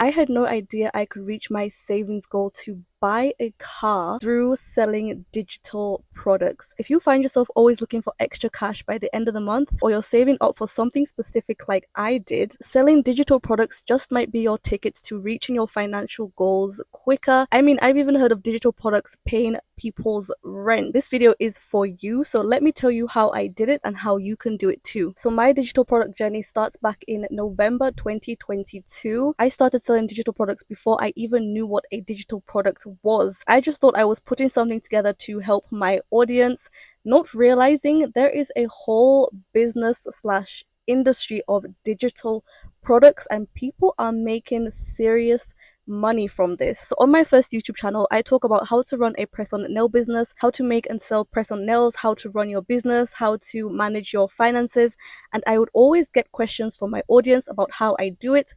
I had no idea I could reach my savings goal to buy a car through selling digital products. If you find yourself always looking for extra cash by the end of the month, or you're saving up for something specific like I did, selling digital products just might be your ticket to reaching your financial goals quicker. I mean, I've even heard of digital products paying people's rent. This video is for you, so let me tell you how I did it and how you can do it too. So my digital product journey starts back in November 2022. I started selling digital products before I even knew what a digital product was. I just thought I was putting something together to help my audience, not realizing there is a whole business slash industry of digital products and people are making serious money from this. So on my first YouTube channel, I talk about how to run a press-on nail business, how to make and sell press-on nails, how to run your business, how to manage your finances, and I would always get questions from my audience about how I do it.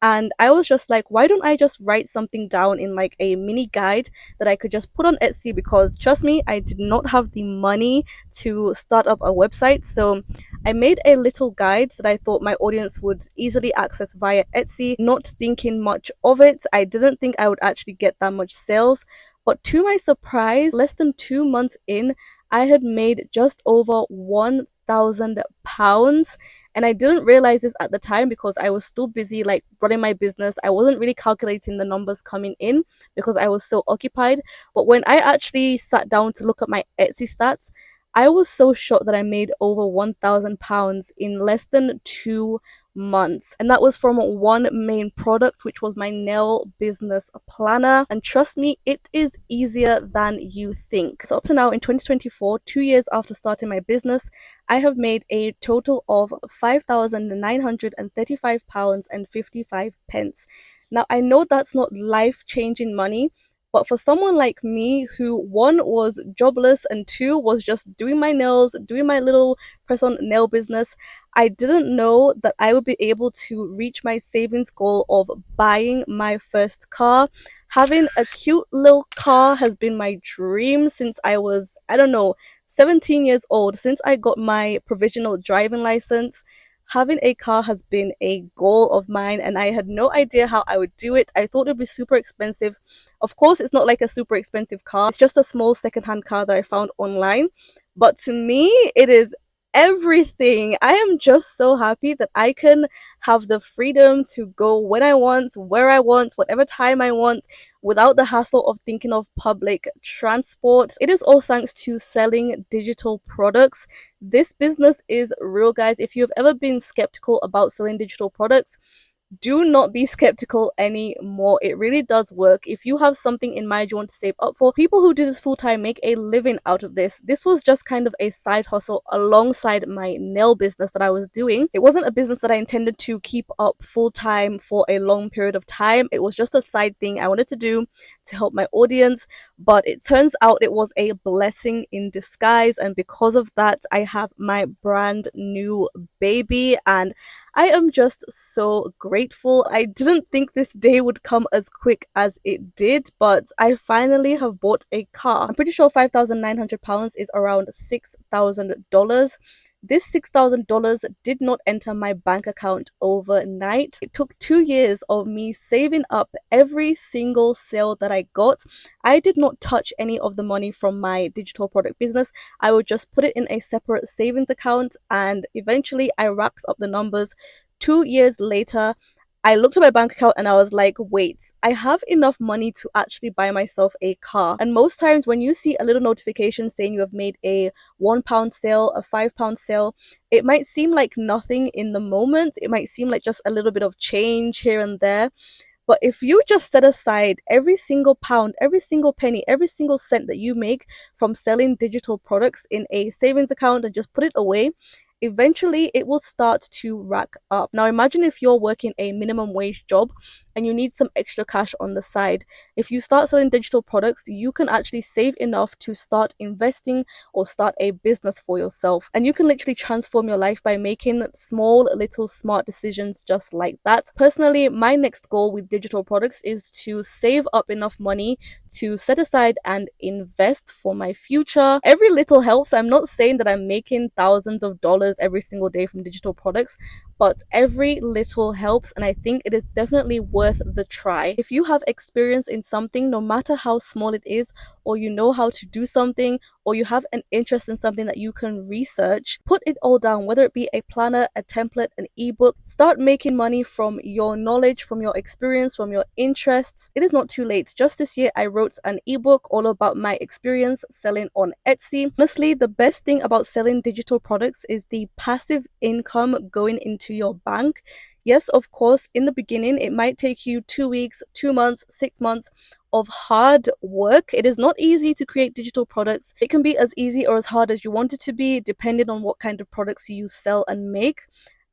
And I was just like, why don't I just write something down in like a mini guide that I could just put on Etsy? Because trust me, I did not have the money to start up a website. So I made a little guide that I thought my audience would easily access via Etsy, not thinking much of it. I didn't think I would actually get that much sales. But to my surprise, less than 2 months in, I had made just over £1,000, and I didn't realize this at the time because I was still busy like running my business. I wasn't really calculating the numbers coming in because I was so occupied. But when I actually sat down to look at my Etsy stats, I was so shocked that I made over £1,000 in less than 2 months. And that was from one main product, which was my nail business planner. And trust me, it is easier than you think. So up to now in 2024, 2 years after starting my business, I have made a total of £5,935.55. Now, I know that's not life-changing money, but for someone like me who, one, was jobless and two, was just doing my nails, doing my little press-on nail business, I didn't know that I would be able to reach my savings goal of buying my first car. Having a cute little car has been my dream since I was, I don't know, 17 years old. Since I got my provisional driving license, having a car has been a goal of mine, and I had no idea how I would do it. I thought it would be super expensive. Of course, it's not like a super expensive car, it's just a small secondhand car that I found online. But to me, it is everything. I am just so happy that I can have the freedom to go when I want, where I want, whatever time I want, without the hassle of thinking of public transport. It is all thanks to selling digital products. This business is real, guys. If you've ever been skeptical about selling digital products, do not be skeptical anymore. It really does work. If you have something in mind you want to save up for, people who do this full time make a living out of this. This was just kind of a side hustle alongside my nail business that I was doing. It wasn't a business that I intended to keep up full time for a long period of time. It was just a side thing I wanted to do to help my audience, but it turns out it was a blessing in disguise, and because of that, I have my brand new baby, and I am just so grateful. I didn't think this day would come as quick as it did, but I finally have bought a car. I'm pretty sure £5,900 is around $6,000. This $6,000 did not enter my bank account overnight. It took 2 years of me saving up every single sale that I got. I did not touch any of the money from my digital product business. I would just put it in a separate savings account, and eventually I racked up the numbers. 2 years later, I looked at my bank account and I was like, wait, I have enough money to actually buy myself a car. And most times when you see a little notification saying you have made a £1 sale, a £5 sale, it might seem like nothing in the moment. It might seem like just a little bit of change here and there. But if you just set aside every single pound, every single penny, every single cent that you make from selling digital products in a savings account and just put it away, eventually it will start to rack up. Now imagine if you're working a minimum wage job and you need some extra cash on the side. If you start selling digital products, you can actually save enough to start investing or start a business for yourself. And you can literally transform your life by making small little smart decisions just like that. Personally, my next goal with digital products is to save up enough money to set aside and invest for my future. Every little helps. I'm not saying that I'm making thousands of dollars every single day from digital products, but every little helps, and I think it is definitely worth the try. If you have experience in something, no matter how small it is, or you know how to do something, or you have an interest in something that you can research, put it all down, whether it be a planner, a template, an ebook. Start making money from your knowledge, from your experience, from your interests. It is not too late. Just this year, I wrote an ebook all about my experience selling on Etsy. Honestly, the best thing about selling digital products is the passive income going into your bank. Yes, of course, in the beginning, it might take you 2 weeks, 2 months, 6 months of hard work. It is not easy to create digital products. It can be as easy or as hard as you want it to be, depending on what kind of products you sell and make.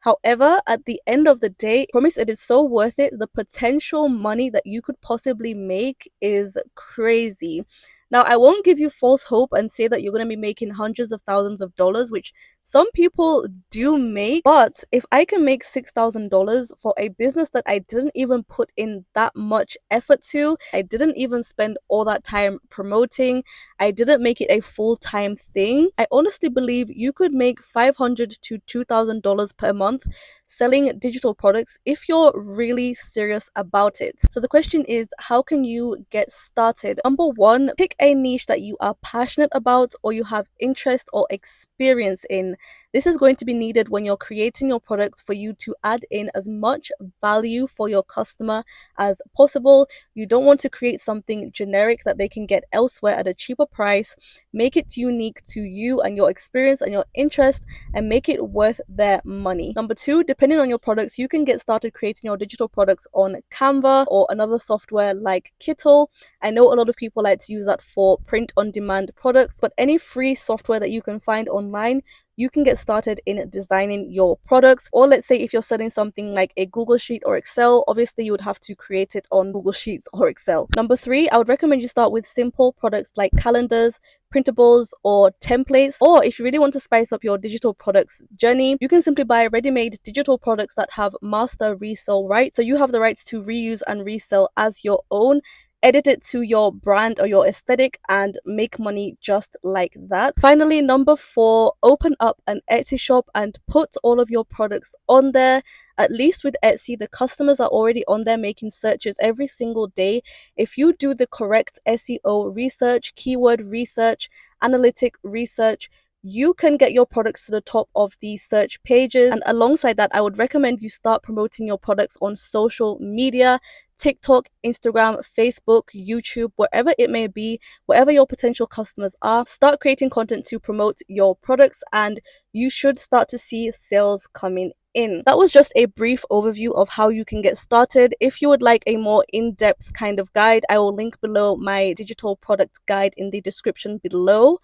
However, at the end of the day, I promise it is so worth it. The potential money that you could possibly make is crazy. Now, I won't give you false hope and say that you're going to be making hundreds of thousands of dollars, which some people do make. But if I can make $6,000 for a business that I didn't even put in that much effort to, I didn't even spend all that time promoting, I didn't make it a full-time thing, I honestly believe you could make $500 to $2,000 per month selling digital products if you're really serious about it. So the question is, how can you get started? Number one, pick a niche that you are passionate about or you have interest or experience in. This is going to be needed when you're creating your products for you to add in as much value for your customer as possible. You don't want to create something generic that they can get elsewhere at a cheaper price. Make it unique to you and your experience and your interest, and make it worth their money. Number two, depending on your products, you can get started creating your digital products on Canva or another software like Kittl. I know a lot of people like to use that for print on demand products, but any free software that you can find online, you can get started in designing your products. Or let's say if you're selling something like a Google Sheet or Excel, obviously you would have to create it on Google Sheets or Excel. Number three, I would recommend you start with simple products like calendars, printables, or templates. Or if you really want to spice up your digital products journey, you can simply buy ready-made digital products that have master resale rights. So you have the rights to reuse and resell as your own, edit it to your brand or your aesthetic, and make money just like that. Finally, number four, open up an Etsy shop and put all of your products on there. At least with Etsy, the customers are already on there making searches every single day. If you do the correct SEO research, keyword research, analytic research, you can get your products to the top of these search pages. And alongside that, I would recommend you start promoting your products on social media. TikTok, Instagram, Facebook, YouTube, wherever it may be, wherever your potential customers are, start creating content to promote your products, and you should start to see sales coming in. That was just a brief overview of how you can get started. If you would like a more in-depth kind of guide, I will link below my digital product guide in the description below.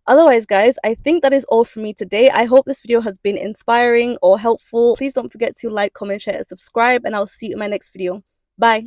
Otherwise, guys, I think that is all for me today. I hope this video has been inspiring or helpful. Please don't forget to like, comment, share, and subscribe, and I'll see you in my next video. Bye.